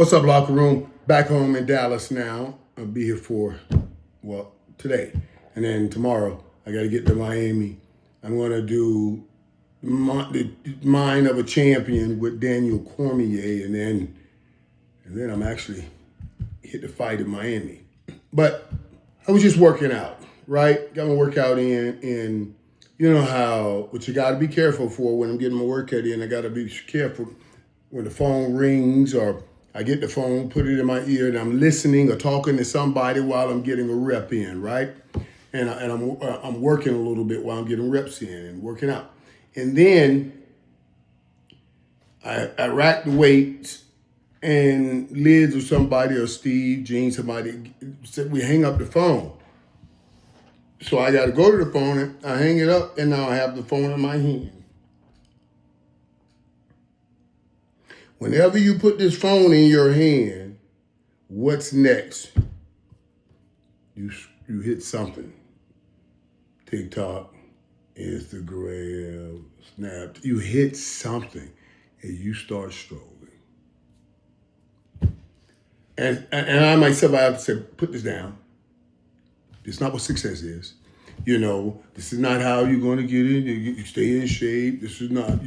What's up, locker room? Back home in Dallas now. I'll be here for, today. And then tomorrow, I got to get to Miami. I'm going to do the Mind of a Champion with Daniel Cormier. And then I'm actually hit the fight in Miami. But I was just working out, right? Got my workout in. And you know how, what you got to be careful for when I'm getting my workout in. I got to be careful when the phone rings or I get the phone, put it in my ear, and I'm listening or talking to somebody while I'm getting a rep in, right? And I'm working a little bit while I'm getting reps in and working out. And then I rack the weights, and Liz or somebody or Steve, Gene, somebody said we hang up the phone. So I got to go to the phone, and I hang it up, and now I have the phone in my hand. Whenever you put this phone in your hand, what's next? You hit something. TikTok, Instagram, Snap. You hit something and you start strolling. And I myself, I have to say, put this down. It's not what success is. This is not how you're going to get it. You stay in shape. This is not,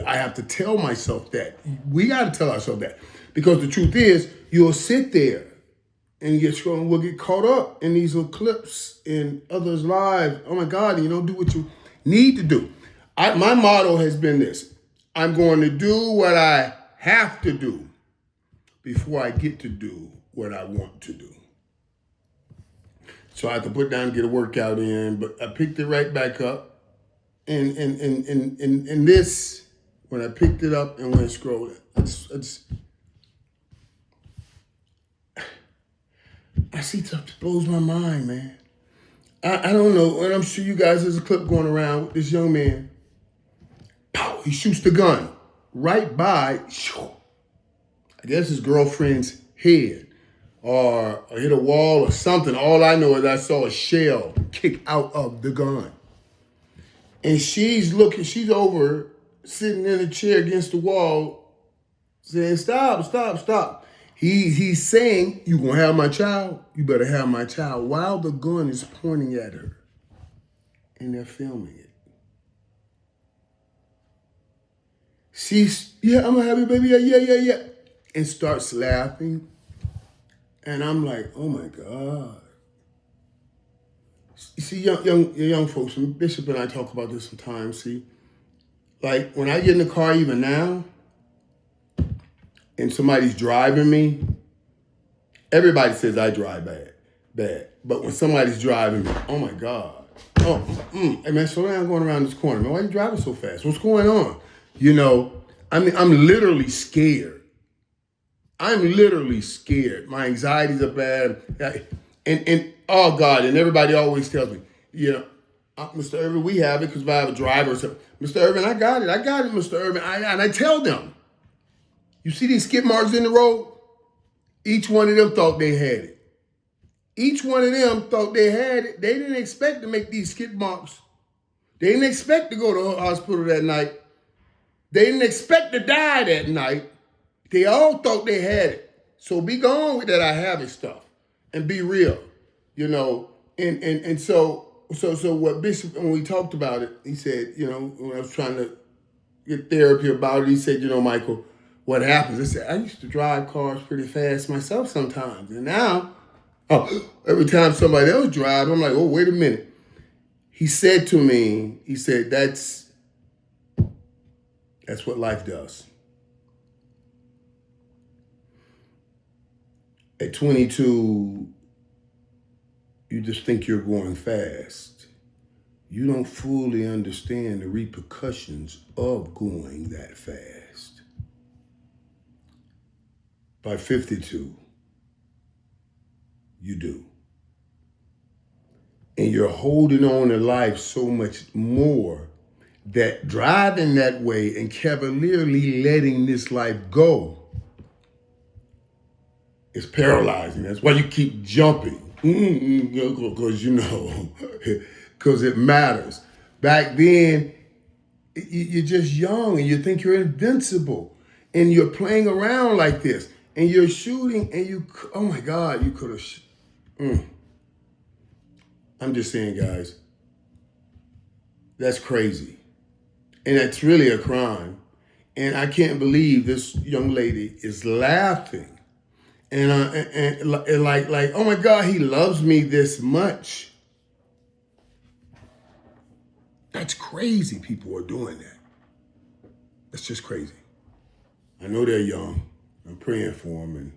I have to tell myself that. We got to tell ourselves that. Because the truth is, you'll sit there and we'll get caught up in these little clips in others' lives. Oh my God, and you don't do what you need to do. My motto has been this. I'm going to do what I have to do before I get to do what I want to do. So I had to put down and get a workout in, but I picked it right back up. And this, when I picked it up and went scrolling, I see stuff that blows my mind, man. I don't know, and I'm sure you guys, there's a clip going around with this young man. Pow, he shoots the gun right by, I guess his girlfriend's head. Or hit a wall or something. All I know is I saw a shell kick out of the gun. And she's over, sitting in a chair against the wall, saying, stop, stop, stop. He's saying, you gonna have my child? You better have my child. While the gun is pointing at her. And they're filming it. She's, yeah, I'm gonna have your baby, yeah. And starts laughing. And I'm like, oh my God. You see, young folks, and Bishop and I talk about this sometimes, see, like when I get in the car even now, and somebody's driving me, everybody says I drive bad. But when somebody's driving me, oh my God. Hey man, slow down going around this corner. Man, why are you driving so fast? What's going on? I'm literally scared. I'm literally scared. My anxieties are bad. And oh God, and everybody always tells me, Mr. Irvin, we have it because if I have a driver. So, Mr. Irvin, I got it, Mr. Irvin. And I tell them, you see these skid marks in the road? Each one of them thought they had it. Each one of them thought they had it. They didn't expect to make these skid marks. They didn't expect to go to the hospital that night. They didn't expect to die that night. They all thought they had it. So be gone with that I have it stuff and be real, And so what Bishop, when we talked about it, he said, when I was trying to get therapy about it, he said, Michael, what happens? I said, I used to drive cars pretty fast myself sometimes. And now, every time somebody else drives, I'm like, oh, wait a minute. He said to me, that's what life does. At 22, you just think you're going fast. You don't fully understand the repercussions of going that fast. By 52, you do. And you're holding on to life so much more that driving that way and cavalierly letting this life go is paralyzing. That's why you keep jumping. Because it matters. Back then, you're just young and you think you're invincible. And you're playing around like this. And you're shooting and oh my God, you could have, I'm just saying, guys, that's crazy. And that's really a crime. And I can't believe this young lady is laughing. And like, oh my God, he loves me this much. That's crazy. People are doing that. That's just crazy. I know they're young. I'm praying for them.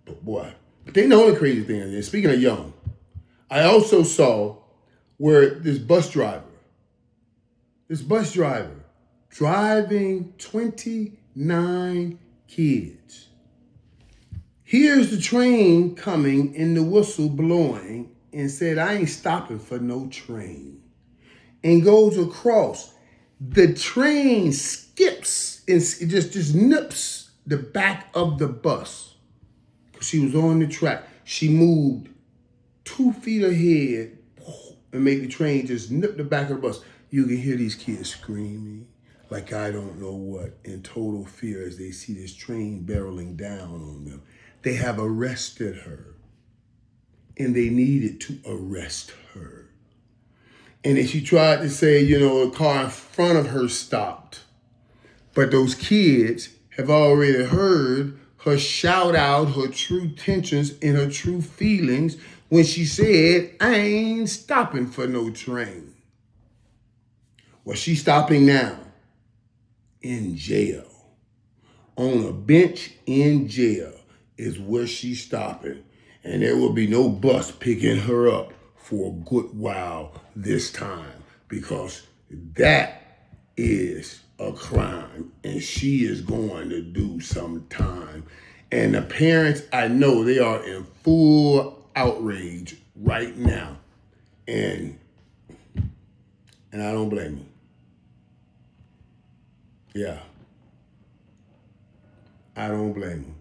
But boy, but they know the crazy thing is, speaking of young, I also saw where this bus driver driving 29 kids. Hears the train coming and the whistle blowing and said, I ain't stopping for no train. And goes across. The train skips and it just nips the back of the bus. Because she was on the track. She moved 2 feet ahead and made the train just nip the back of the bus. You can hear these kids screaming like I don't know what, in total fear as they see this train barreling down on them. They have arrested her, and they needed to arrest her. And then she tried to say, a car in front of her stopped. But those kids have already heard her shout out her true intentions and her true feelings when she said, I ain't stopping for no train. Well, she's stopping now in jail. On a bench in jail is where she's stopping. And there will be no bus picking her up for a good while this time, because that is a crime and she is going to do some time. And the parents, I know they are in full outrage right now. And I don't blame them. Yeah. I don't blame them.